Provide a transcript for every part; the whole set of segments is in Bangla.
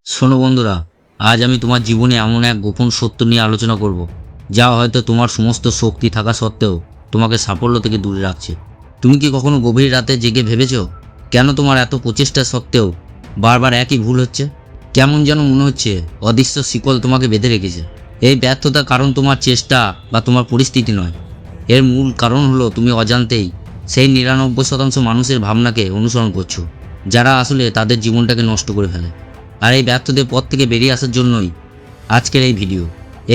শোনো বন্ধুরা, আজ আমি তোমার জীবনে এমন এক গোপন সত্য নিয়ে আলোচনা করব, যা হয়তো তোমার সমস্ত শক্তি থাকা সত্ত্বেও তোমাকে সাফল্য থেকে দূরে রাখছে। তুমি কি কখনো গভীর রাতে জেগে ভেবেছো কেন তোমার এত প্রচেষ্টা সত্ত্বেও বারবার একই ভুল হচ্ছে? কেমন যেন মনে হচ্ছে অদৃশ্য শিকল তোমাকে বেঁধে রেখেছে। এই ব্যর্থতার কারণ তোমার চেষ্টা বা তোমার পরিস্থিতি নয়, এর মূল কারণ হলো তুমি অজান্তেই সেই 99% মানুষের ভাবনাকে অনুসরণ করছো, যারা আসলে তাদের জীবনটাকে নষ্ট করে ফেলে। আর এই ব্যর্থদের পথ থেকে বেরিয়ে আসার জন্যই আজকের এই ভিডিও।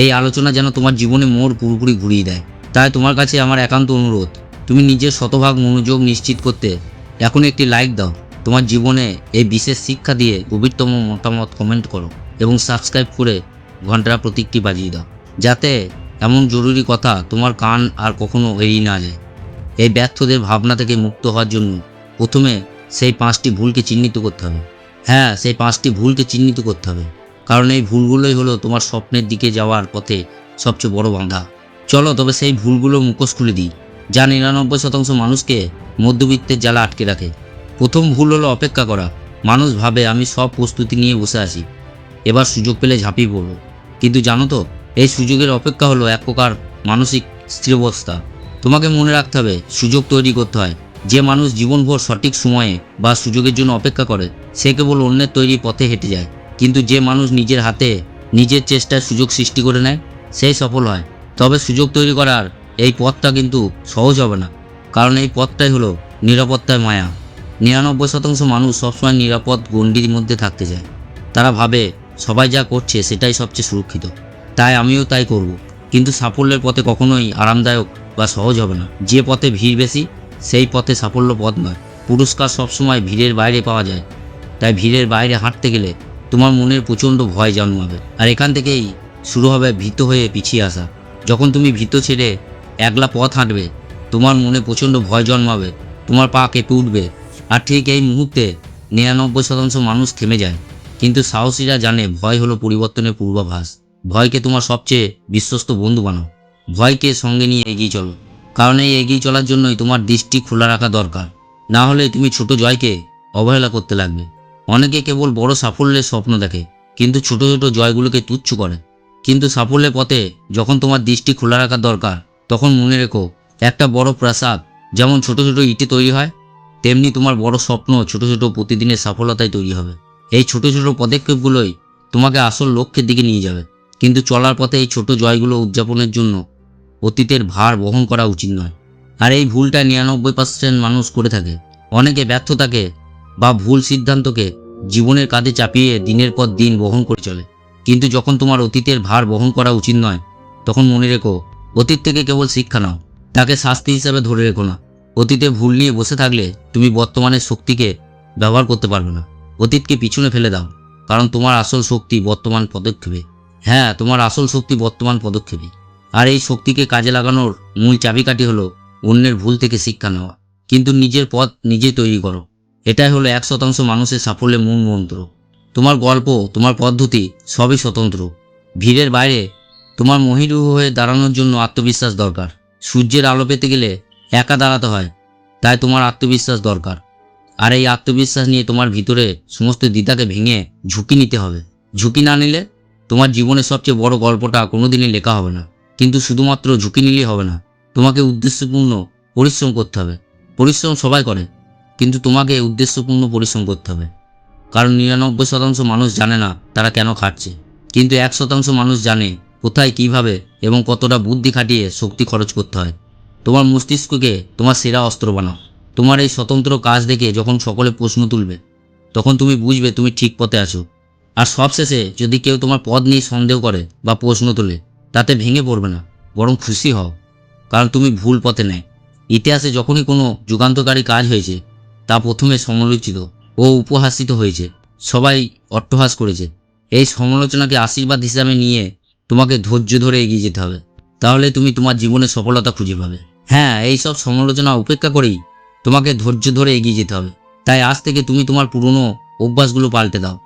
এই আলোচনা যেন তোমার জীবনে মোড় পুরোপুরি ঘুরিয়ে দেয়। তাই তোমার কাছে আমার একান্ত অনুরোধ, তুমি নিজের শতভাগ মনোযোগ নিশ্চিত করতে এখন একটি লাইক দাও, তোমার জীবনে এই বিশেষ শিক্ষা দিয়ে গভীরতম মতামত কমেন্ট করো এবং সাবস্ক্রাইব করে ঘন্টার প্রতীকটি বাজিয়ে দাও, যাতে এমন জরুরি কথা তোমার কান আর কখনো এড়িয়ে না যায়। এই ব্যর্থদের ভাবনা থেকে মুক্ত হওয়ার জন্য প্রথমে সেই 5টি ভুলকে চিহ্নিত করতে হবে। হ্যাঁ, সেই 5টি ভুলকে চিহ্নিত করতে হবে, কারণ এই ভুলগুলোই হলো তোমার স্বপ্নের দিকে যাওয়ার পথে সবচেয়ে বড় বাধা। চলো তবে সেই ভুলগুলো মুখোশ খুলে দিই, যা 99% মানুষকে মধ্যবিত্তের জ্বালা আটকে রাখে। প্রথম ভুল হলো অপেক্ষা করা। মানুষ ভাবে আমি সব প্রস্তুতি নিয়ে বসে আছি, এবার সুযোগ পেলে ঝাঁপিয়ে পড়ব। কিন্তু জানো তো, এই সুযোগের অপেক্ষা হলো এক প্রকার মানসিক স্থিরাবস্থা। তোমাকে মনে রাখতে হবে, সুযোগ তৈরি করতে হয়। যে মানুষ জীবনভর সঠিক সময়ে বা সুযোগের জন্য অপেক্ষা করে, সে কেবল অন্যের তৈরি পথে হেঁটে যায়। কিন্তু যে মানুষ নিজের হাতে নিজের চেষ্টায় সুযোগ সৃষ্টি করে নেয়, সেই সফল হয়। তবে সুযোগ তৈরি করার এই পথটা কিন্তু সহজ হবে না, কারণ এই পথটাই হলো নিরাপত্তার মায়া। 99% মানুষ সবসময় নিরাপদ গণ্ডির মধ্যে থাকতে চায়। তারা ভাবে সবাই যা করছে সেটাই সবচেয়ে সুরক্ষিত, তাই আমিও তাই করব। কিন্তু সাফল্যের পথে কখনোই আরামদায়ক বা সহজ হবে না। যে পথে ভিড় বেশি, সেই পথে সাফল্য পথ নয়। পুরস্কার সবসময় ভিড়ের বাইরে পাওয়া যায়, তাই ভিড়ের বাইরে হাঁটতে গেলে তোমার মনের প্রচণ্ড ভয় জন্মাবে। আর এখান থেকেই শুরু হবে ভীত হয়ে পিছিয়ে আসা। যখন তুমি ভীত ছেড়ে একলা পথ হাঁটবে, তোমার মনে প্রচণ্ড ভয় জন্মাবে, তোমার পা কেঁপে উঠবে। আর ঠিক এই মুহূর্তে 99% মানুষ থেমে যায়। কিন্তু সাহসীরা জানে ভয় হলো পরিবর্তনের পূর্বাভাস। ভয়কে তোমার সবচেয়ে বিশ্বস্ত বন্ধু বানাও। ভয়কে সঙ্গে নিয়ে এগিয়ে চলো, কারণ এই এগিয়ে চলার জন্যই তোমার দৃষ্টি খোলা রাখা দরকার। না হলে তুমি ছোট জয়কে অবহেলা করতে লাগবে। অনেকে কেবল বড় সাফল্যের স্বপ্ন দেখে, কিন্তু ছোট ছোট জয়গুলোকে তুচ্ছ করে। কিন্তু সাফল্যের পথে যখন তোমার দৃষ্টি খোলা রাখা দরকার, তখন মনে রেখো, একটা বড় প্রাসাদ যেমন ছোট ছোট ইটে তৈরি হয়, তেমনি তোমার বড় স্বপ্ন ছোট ছোট প্রতিদিনের সফলতায় তৈরি হবে। এই ছোট ছোট পদক্ষেপগুলোই তোমাকে আসল লক্ষ্যের দিকে নিয়ে যাবে। কিন্তু চলার পথে এই ছোট জয়গুলো উদযাপনের জন্য অতীতের ভার বহন করা উচিত নয়। আর এই ভুলটা 99% মানুষ করে থাকে। অনেকে ব্যর্থতাকে বা ভুল সিদ্ধান্তকে জীবনের কাঁধে চাপিয়ে দিনের পর দিন বহন করে চলে। কিন্তু যখন তোমার অতীতের ভার বহন করা উচিত নয়, তখন মনে রেখো, অতীত থেকে কেবল শিক্ষা নাও, তাকে শাস্তি হিসাবে ধরে রেখো না। অতীতে ভুল নিয়ে বসে থাকলে তুমি বর্তমানের শক্তিকে ব্যবহার করতে পারবে না। অতীতকে পিছনে ফেলে দাও, কারণ তোমার আসল শক্তি বর্তমান পদক্ষেপে। হ্যাঁ, তোমার আসল শক্তি বর্তমান পদক্ষেপে। আর এই শক্তিকে কাজে লাগানোর মূল চাবিকাঠি হলো অন্যের ভুল থেকে শিক্ষা নেওয়া, কিন্তু নিজের পথ নিজে তৈরি করো। এটাই হলো 1% মানুষের সাফল্যের মূল মন্ত্র। তোমার গল্প, তোমার পদ্ধতি সবই স্বতন্ত্র। ভিড়ের বাইরে তোমার মহিরুহ হয়ে দাঁড়ানোর জন্য আত্মবিশ্বাস দরকার। সূর্যের আলো পেতে গেলে একা দাঁড়াতে হয়, তাই তোমার আত্মবিশ্বাস দরকার। আর এই আত্মবিশ্বাস নিয়ে তোমার ভিতরে সমস্ত দ্বিধাকে ভেঙে ঝুঁকি নিতে হবে। ঝুঁকি না নিলে তোমার জীবনের সবচেয়ে বড় গল্পটা কোনোদিনই লেখা হবে না। কিন্তু শুধুমাত্র ঝুঁকি নিলেই হবে না, তোমাকে উদ্দেশ্যপূর্ণ পরিশ্রম করতে হবে। পরিশ্রম সবাই করে, কিন্তু তোমাকে উদ্দেশ্যপূর্ণ পরিশ্রম করতে হবে। কারণ 99% মানুষ জানে না তারা কেন খাটছে, কিন্তু 1% মানুষ জানে কোথায়, কিভাবে এবং কতটা বুদ্ধি খাটিয়ে শক্তি খরচ করতে হয়। তোমার মস্তিষ্ককে তোমার সেরা অস্ত্র বানাও। তোমার এই স্বতন্ত্র কাজ দেখে যখন সকলে প্রশ্ন তুলবে, তখন তুমি বুঝবে তুমি ঠিক পথে আছো। আর সবশেষে যদি কেউ তোমার পথ নিয়ে সন্দেহ করে বা প্রশ্ন তোলে, তাতে ভেঙে পড়বে না, বরং খুশি হও, কারণ তুমি ভুল পথে নেয়। ইতিহাসে যখনই কোনো যুগান্তকারী কাজ হয়েছে, তা প্রথমে সমালোচিত ও উপহাসিত হয়েছে। সবাই অট্টহাস করেছে। এই সমালোচনাকে আশীর্বাদ হিসাবে নিয়ে তোমাকে ধৈর্য ধরে এগিয়ে যেতে হবে, তাহলে তুমি তোমার জীবনে সফলতা খুঁজে পাবে। হ্যাঁ, এই সব সমালোচনা উপেক্ষা করেই তোমাকে ধৈর্য ধরে এগিয়ে যেতে হবে। তাই আজ থেকে তুমি তোমার পুরনো অভ্যাসগুলো পাল্টে দাও।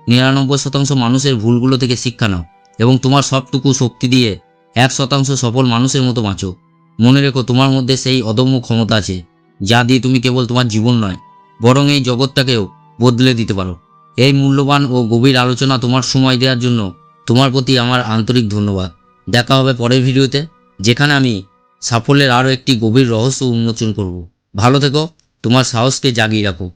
99% মানুষের ভুলগুলো থেকে শিক্ষা নাও এবং তোমার সবটুকু শক্তি দিয়ে 1% সফল মানুষের মতো বাঁচো। মনে রেখো, তোমার মধ্যে সেই অদম্য ক্ষমতা আছে, যা দিয়ে তুমি কেবল তোমার জীবন নয়, বরং এই জগৎটাকেও বদলে দিতে পারো। এই মূল্যবান ও গভীর আলোচনা তোমার সময় দেওয়ার জন্য তোমার প্রতি আমার আন্তরিক ধন্যবাদ। দেখা হবে পরের ভিডিওতে, যেখানে আমি সাফল্যের আরও একটি গভীর রহস্য উন্মোচন করব। ভালো থেকো, তোমার সাহসকে জাগিয়ে রাখো।